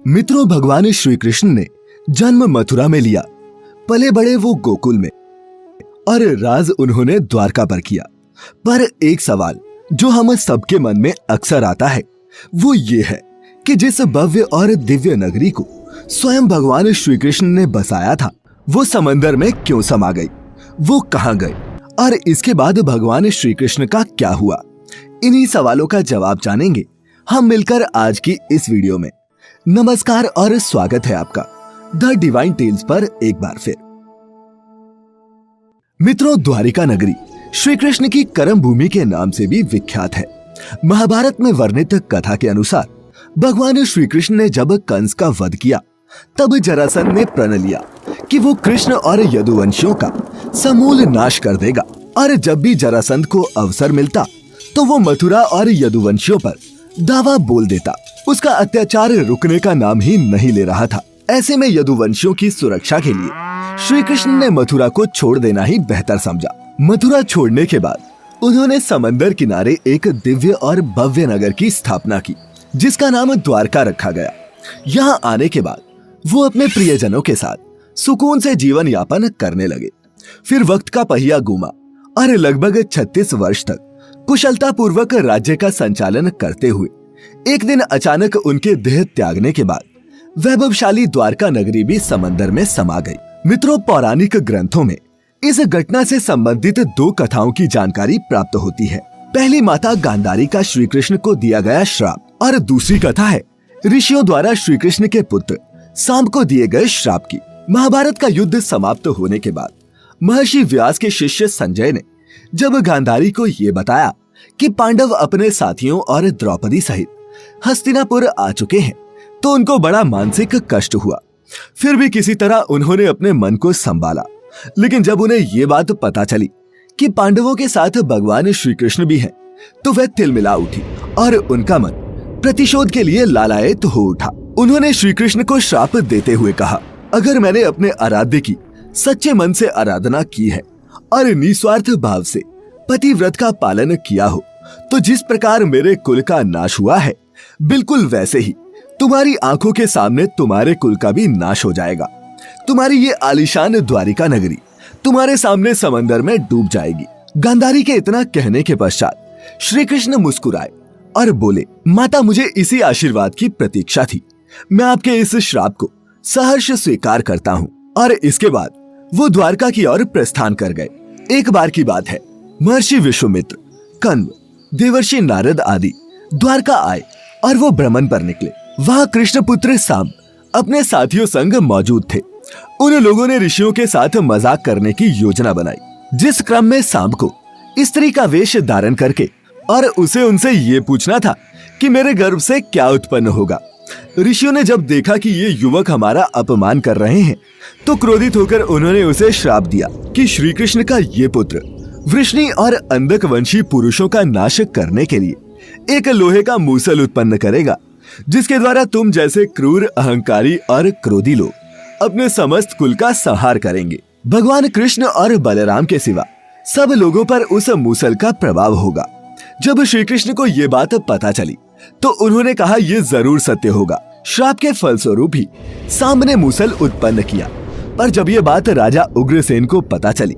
मित्रों, भगवान श्री कृष्ण ने जन्म मथुरा में लिया, पले बड़े वो गोकुल में, और राज उन्होंने द्वारका पर किया। पर एक सवाल जो हम सबके मन में अक्सर आता है वो ये है कि जिस भव्य और दिव्य नगरी को स्वयं भगवान श्री कृष्ण ने बसाया था वो समंदर में क्यों समा गई, वो कहां गई, और इसके बाद भगवान श्री कृष्ण का क्या हुआ। इन्हीं सवालों का जवाब जानेंगे हम मिलकर आज की इस वीडियो में। नमस्कार और स्वागत है आपका द डिवाइन टेल्स पर एक बार फिर। मित्रों, द्वारिका नगरी श्री कृष्ण की कर्म भूमि के नाम से भी विख्यात है। महाभारत में वर्णित कथा के अनुसार भगवान श्री कृष्ण ने जब कंस का वध किया तब जरासंध ने प्रण लिया कि वो कृष्ण और यदुवंशियों का समूल नाश कर देगा, और जब भी जरासंध को अवसर मिलता तो वो मथुरा और यदुवंशियों पर दावा बोल देता। उसका अत्याचार रुकने का नाम ही नहीं ले रहा था। ऐसे में यदुवंशियों की सुरक्षा के लिए श्री कृष्ण ने मथुरा को छोड़ देना ही बेहतर समझा। मथुरा छोड़ने के बाद उन्होंने समंदर किनारे एक दिव्य और भव्य नगर की स्थापना की जिसका नाम द्वारका रखा गया। यहाँ आने के बाद वो अपने प्रियजनों के साथ सुकून से जीवन यापन करने लगे। फिर वक्त का पहिया घूमा और लगभग 36 वर्ष तक कुशलता पूर्वक राज्य का संचालन करते हुए एक दिन अचानक उनके देह त्यागने के बाद वैभवशाली द्वारका नगरी भी समंदर में समा गई। मित्रों, पौराणिक ग्रंथों में इस घटना से संबंधित दो कथाओं की जानकारी प्राप्त होती है। पहली माता गांधारी का श्री कृष्ण को दिया गया श्राप, और दूसरी कथा है ऋषियों द्वारा श्री कृष्ण के पुत्र सांब को दिए गए श्राप की। महाभारत का युद्ध समाप्त होने के बाद महर्षि व्यास के शिष्य संजय ने जब गांधारी को ये बताया कि पांडव अपने साथियों और द्रौपदी सहित हस्तिनापुर आ चुके हैं तो उनको बड़ा मानसिक कष्ट हुआ। फिर भी किसी तरह उन्होंने अपने मन को संभाला, लेकिन जब उन्हें ये बात पता चली कि पांडवों के साथ भगवान श्री कृष्ण भी हैं, तो वह तिलमिला उठी और उनका मन प्रतिशोध के लिए लालायित हो उठा। उन्होंने श्री कृष्ण को श्राप देते हुए कहा, अगर मैंने अपने आराध्य की सच्चे मन से आराधना की है और निस्वार्थ भाव से पतिव्रत का पालन किया हो तो जिस प्रकार मेरे कुल का नाश हुआ है बिल्कुल वैसे ही तुम्हारी आंखों के सामने तुम्हारे कुल का भी नाश हो जाएगा। तुम्हारी ये आलीशान द्वारिका नगरी तुम्हारे सामने समंदर में डूब जाएगी। गांधारी के इतना कहने के पश्चात श्री कृष्ण मुस्कुराए और बोले, माता, मुझे इसी आशीर्वाद की प्रतीक्षा थी। मैं आपके इस श्राप को सहर्ष स्वीकार करता हूँ। और इसके बाद वो द्वारका की ओर प्रस्थान कर गए। एक बार की बात है, महर्षि विश्वामित्र, कण्व, देवर्षि नारद आदि द्वारका आए और वो भ्रमण पर निकले। वहाँ कृष्ण पुत्र सांब अपने साथियों संग मौजूद थे। उन लोगों ने ऋषियों के साथ मजाक करने की योजना बनाई, जिस क्रम में सांब को स्त्री का वेश धारण करके और उसे उनसे ये पूछना था कि मेरे गर्भ से क्या उत्पन्न होगा। ऋषियों ने जब देखा कि ये युवक हमारा अपमान कर रहे हैं तो क्रोधित होकर उन्होंने उसे श्राप दिया कि श्री कृष्ण का ये पुत्र वृष्णि और अंधक वंशी पुरुषों का नाश करने के लिए एक लोहे का मूसल उत्पन्न करेगा, जिसके द्वारा तुम जैसे क्रूर, अहंकारी और क्रोधी लोग अपने समस्त कुल का संहार करेंगे। भगवान कृष्ण और बलराम के सिवा सब लोगों पर उस मूसल का प्रभाव होगा। जब श्री कृष्ण को ये बात पता चली तो उन्होंने कहा, यह जरूर सत्य होगा। श्राप के फलस्वरूप ही सांब ने मूसल उत्पन्न किया। पर जब ये बात राजा उग्रसेन को पता चली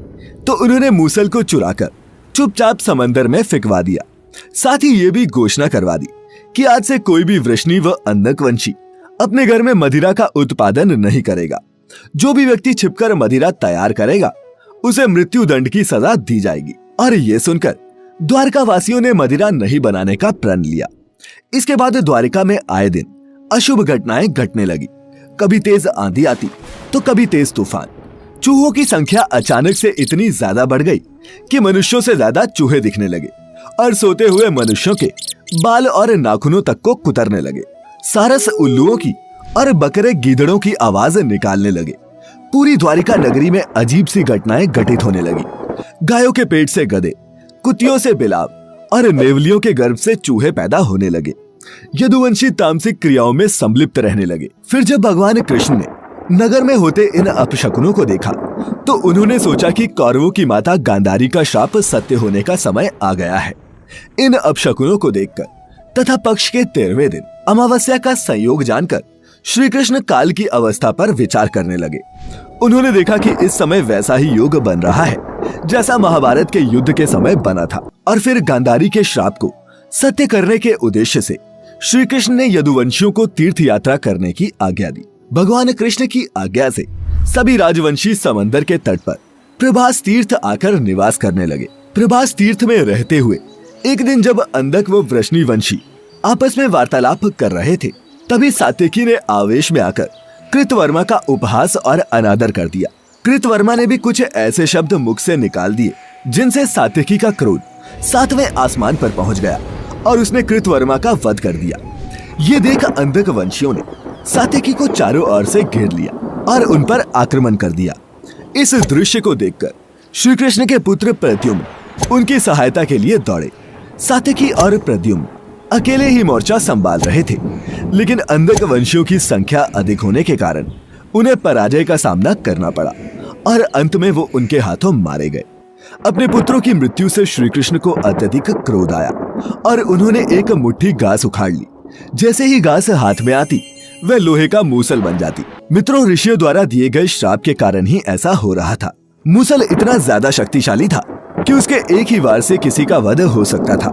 तो उन्होंने मूसल को चुराकर चुपचाप समंदर में फेंकवा दिया। साथ ही ये भी घोषणा करवा दी कि आज से कोई भी वृष्णि व अंधकवंशी अपने घर में मदिरा का उत्पादन नहीं करेगा। जो भी व्यक्ति छिपकर मदिरा तैयार करेगा उसे मृत्यु दंड की सजा दी जाएगी। और ये सुनकर द्वारका वासियों ने मदिरा नहीं बनाने का प्रण लिया। इसके बाद द्वारिका में आए दिन अशुभ घटनाएं घटने लगी। कभी तेज आंधी आती तो कभी तेज तूफान। चूहों की संख्या अचानक से इतनी ज्यादा बढ़ गई कि मनुष्यों से ज्यादा चूहे दिखने लगे और सोते हुए मनुष्यों के बाल और नाखूनों तक को कुतरने लगे। सारस उल्लुओं की और बकरे गीदड़ों की आवाज निकालने लगे। पूरी द्वारिका नगरी में अजीब सी घटनाएं घटित होने लगी। गायों के पेट से गधे, कुतियों से बिलाव और नेवलियों के गर्भ से चूहे पैदा होने लगे। यदुवंशी तामसिक क्रियाओं में संलिप्त रहने लगे। फिर जब भगवान कृष्ण ने नगर में होते इन अपशकुनों को देखा तो उन्होंने सोचा कि कौरवों की माता गांधारी का श्राप सत्य होने का समय आ गया है। इन अपशकुनों को देखकर तथा पक्ष के 13वें दिन अमावस्या का संयोग जानकर श्री कृष्ण काल की अवस्था पर विचार करने लगे। उन्होंने देखा कि इस समय वैसा ही युग बन रहा है जैसा महाभारत के युद्ध के समय बना था, और फिर गांधारी के श्राप को सत्य करने के उद्देश्य से श्री कृष्ण ने यदुवंशियों को तीर्थ यात्रा करने की आज्ञा दी। भगवान कृष्ण की आज्ञा से सभी राजवंशी समंदर के तट पर प्रभास तीर्थ आकर निवास करने लगे। प्रभास तीर्थ में रहते हुए एक दिन जब अंधक व वृष्णिवंशी आपस में वार्तालाप कर रहे थे, तभी सात्यकी ने आवेश में आकर कृतवर्मा का उपहास और अनादर कर दिया। कृतवर्मा ने भी कुछ ऐसे शब्द मुख से निकाल दिए जिनसे सात्यकी का क्रोध 7वें आसमान पर पहुंच गया और उसने कृतवर्मा का वध कर दिया। ये देख अंधक वंशियों ने सात्यकी को चारों ओर से घेर लिया और उन पर आक्रमण कर दिया। इस दृश्य को देखकर श्री कृष्ण के पुत्र प्रद्युम्न उनकी सहायता के लिए दौड़े। सात्यकी और प्रद्युम्न अकेले ही मोर्चा संभाल रहे थे, लेकिन अंधक वंशियों की संख्या अधिक होने के कारण उन्हें पराजय का सामना करना पड़ा और अंत में वो उनके हाथों मारे गए। अपने पुत्रों की मृत्यु से श्री कृष्ण को अत्यधिक क्रोध आया और उन्होंने एक मुट्ठी घास उखाड़ ली। जैसे ही घास हाथ में आती वह लोहे का मूसल बन जाती। मित्रों, ऋषियों द्वारा दिए गए श्राप के कारण ही ऐसा हो रहा था। मूसल इतना ज्यादा शक्तिशाली था कि उसके एक ही वार से किसी का वध हो सकता था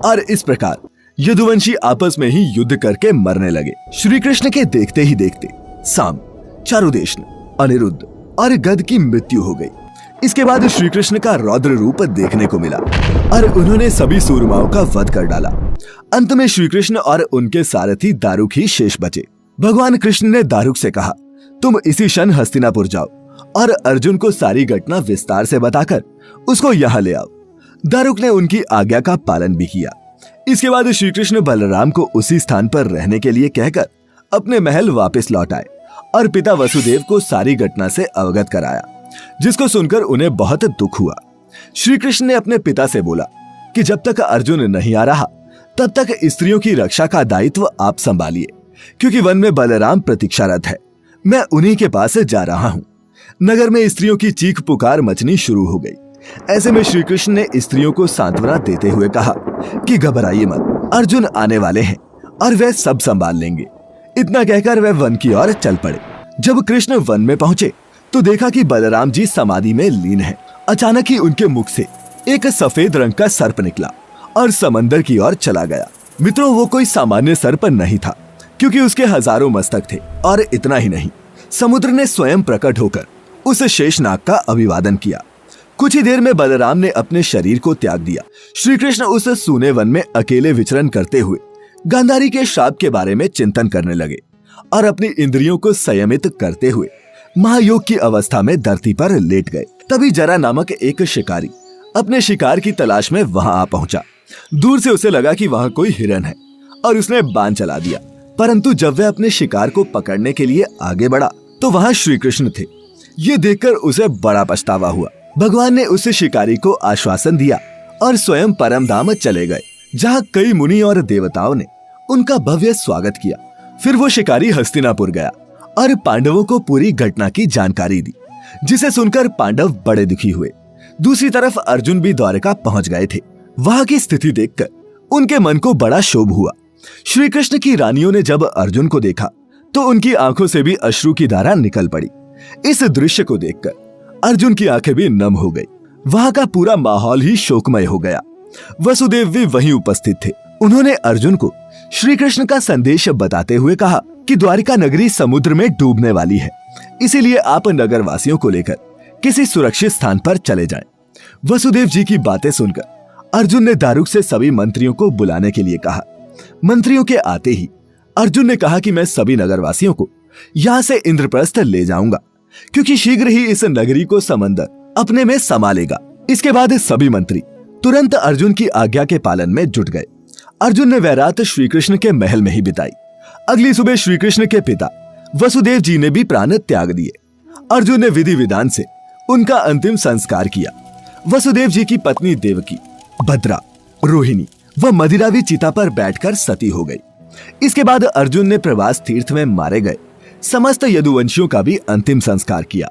और इस प्रकार यदुवंशी आपस में ही युद्ध करके मरने लगे। श्री कृष्ण के देखते ही देखते साम, चारुदेशन, अनिरुद्ध और गद की मृत्यु हो गई। इसके बाद श्री कृष्ण का रौद्र रूप देखने को मिला और उन्होंने सभी सूरमाओं का वध कर डाला। अंत में श्री कृष्ण और उनके सारथी दारुक ही शेष बचे। भगवान कृष्ण ने दारुक से कहा, तुम इसी क्षण हस्तिनापुर जाओ और अर्जुन को सारी घटना विस्तार से बताकर उसको यहाँ ले आओ। दारुक ने उनकी आज्ञा का पालन भी किया। इसके बाद श्री कृष्ण बलराम को उसी स्थान पर रहने के लिए कहकर अपने महल वापस लौट आए और पिता वसुदेव को सारी घटना से अवगत कराया, जिसको सुनकर उन्हें बहुत दुख हुआ। श्री कृष्ण ने अपने पिता से बोला कि जब तक अर्जुन नहीं आ रहा तब तक स्त्रियों की रक्षा का दायित्व आप संभालिए, क्योंकि वन में बलराम प्रतीक्षारत है। मैं उन्हीं के पास जा रहा हूँ। नगर में स्त्रियों की चीख पुकार मचनी शुरू हो गई। ऐसे में श्री कृष्ण ने स्त्रियों को सांत्वना देते हुए कहा कि घबराइए मत, अर्जुन आने वाले हैं और वे सब संभाल लेंगे। इतना कहकर वे वन की ओर चल पड़े। जब कृष्ण वन में पहुंचे तो देखा कि बलराम जी समाधि में लीन हैं। अचानक ही उनके मुख से एक सफेद रंग का सर्प निकला और समंदर की ओर चला गया। मित्रों, वो कोई सामान्य सर्प नहीं था, क्योंकि उसके हजारों मस्तक थे। और इतना ही नहीं, समुद्र ने स्वयं प्रकट होकर उस शेषनाग का अभिवादन किया। कुछ ही देर में बलराम ने अपने शरीर को त्याग दिया। श्री कृष्ण उस सूने वन में अकेले विचरण करते हुए गांधारी के श्राप के बारे में चिंतन करने लगे और अपनी इंद्रियों को संयमित करते हुए महायोग की अवस्था में धरती पर लेट गए। तभी जरा नामक एक शिकारी अपने शिकार की तलाश में वहां आ पहुंचा। दूर से उसे लगा कि वहां कोई हिरन है और उसने बाण चला दिया, परंतु जब वह अपने शिकार को पकड़ने के लिए आगे बढ़ा तो वहां श्री कृष्ण थे। ये देखकर उसे बड़ा पछतावा हुआ। भगवान ने उस शिकारी को आश्वासन दिया और स्वयं परम धाम चले गए, जहाँ कई मुनि और देवताओं ने उनका भव्य स्वागत किया। फिर वो शिकारी हस्तिनापुर गया और पांडवों को पूरी घटना की जानकारी दी, जिसे सुनकर पांडव बड़े दुखी हुए। दूसरी तरफ अर्जुन भी द्वारका पहुंच गए थे। वहां की स्थिति देखकर उनके मन को बड़ा क्षोभ हुआ। श्री कृष्ण की रानियों ने जब अर्जुन को देखा तो उनकी आंखों से भी अश्रु की धारा निकल पड़ी। इस दृश्य को देखकर अर्जुन की आंखें भी नम हो गई। वहां का पूरा माहौल ही शोकमय हो गया। वसुदेव भी वहीं उपस्थित थे। उन्होंने अर्जुन को श्री कृष्ण का संदेश बताते हुए कहा कि द्वारिका नगरी समुद्र में डूबने वाली है, इसीलिए आप नगरवासियों को लेकर किसी सुरक्षित स्थान पर चले जाएं। वसुदेव जी की बातें सुनकर अर्जुन ने दारुक से सभी मंत्रियों को बुलाने के लिए कहा। मंत्रियों के आते ही अर्जुन ने कहा कि मैं सभी नगरवासियों को यहाँ से इंद्रप्रस्थ ले जाऊंगा, क्योंकि शीघ्र ही इस नगरी को समंदर अपने में समा लेगा। इसके बाद सभी मंत्री तुरंत अर्जुन की आज्ञा के पालन में जुट गए। अर्जुन ने वह रात श्री कृष्ण के महल में ही बिताई। अगली सुबह श्री कृष्ण के पिता वसुदेव जी ने भी प्राण त्याग दिए। अर्जुन ने विधि विधान से उनका अंतिम संस्कार किया। वसुदेव जी की पत्नी देवकी, भद्रा, रोहिणी व मदिरावी चिता पर बैठकर सती हो गई। इसके बाद अर्जुन ने प्रवास तीर्थ में मारे गए समस्त यदुवंशियों का भी अंतिम संस्कार किया।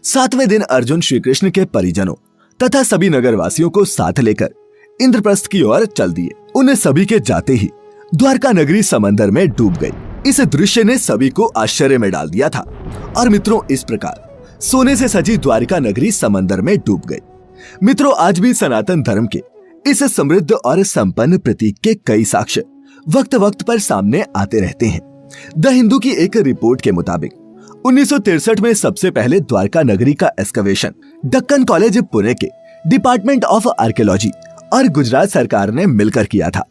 7वें दिन अर्जुन श्री कृष्ण के परिजनों तथा सभी नगरवासियों को साथ लेकर इंद्रप्रस्थ की ओर चल दिए। उन्हें सभी के जाते ही द्वारका नगरी समंदर में डूब गई। इस दृश्य ने सभी को आश्चर्य में डाल दिया था और मित्रों इस प्रकार सोने से सजी द्वारिका नगरी समंदर में डूब गई। मित्रों आज भी सनातन धर्म के इस समृद्ध और संपन्न प्रतीक के कई साक्ष्य वक्त वक्त पर सामने आते रहते हैं। द हिंदू की एक रिपोर्ट के मुताबिक 1963 में सबसे पहले द्वारका नगरी का एक्सकवेशन दक्कन कॉलेज पुणे के डिपार्टमेंट ऑफ आर्कियोलॉजी और गुजरात सरकार ने मिलकर किया था।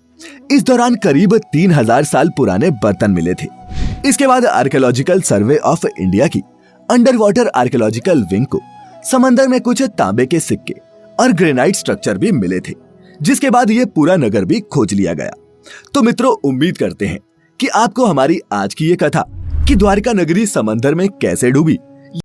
इस दौरान करीब 3000 साल पुराने बर्तन मिले थे। इसके बाद आर्कियोलॉजिकल सर्वे ऑफ इंडिया की अंडर वाटर आर्कियोलॉजिकल विंग को समंदर में कुछ तांबे के सिक्के और ग्रेनाइट स्ट्रक्चर भी मिले थे, जिसके बाद ये पूरा नगर भी खोज लिया गया। तो मित्रों उम्मीद करते हैं कि आपको हमारी आज की ये कथा कि द्वारका नगरी समंदर में कैसे डूबी